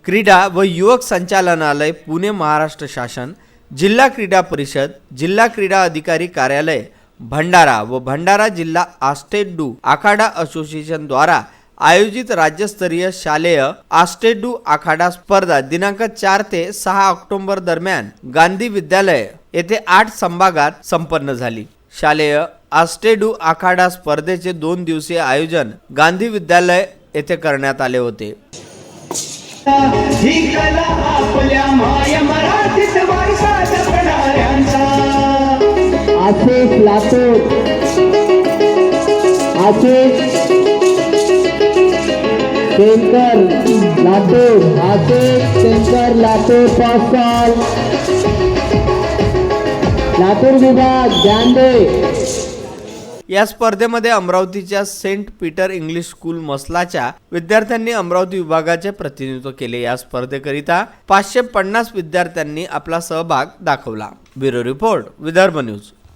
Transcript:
क्रीडा व युवक संचालनालय पुणे महाराष्ट्र शासन, जिल्हा क्रीडा परिषद, जिल्हा क्रीडा अधिकारी कार्यालय भंडारा व भंडारा जिल्हा आस्टेडू आखाडा असोसिएशन द्वारा आयोजित राज्यस्तरीय शालेय आस्टेडू आखाडा स्पर्धा दिनांक 4 ते 6 ऑक्टोबर दरम्यान गांधी विद्यालय येथे 8 संभागात संपन्न झाली। शालेय आस्टेडू आखाडा स्पर्धेचे 2 दिवसीय आयोजन गांधी विद्यालय येथे करण्यात आले होते। ही कला आपल्या माय मराठीत वारसा जपणाऱ्यांचा आशिष लातूर, आशिष शंकर लातूर, आशिष शंकर लातूर 5 साल, लातूर विभाग ध्यान दे। या स्पर्धेमध्ये अमरावतीच्या सेंट पीटर इंग्लिश स्कूल मसलाच्या विद्यार्थ्यांनी अमरावती विभागाचे प्रतिनिधित्व केले। या स्पर्धेकरिता 550 विद्यार्थ्यांनी आपला सहभाग दाखवला। Bureau report, Vidarbha news.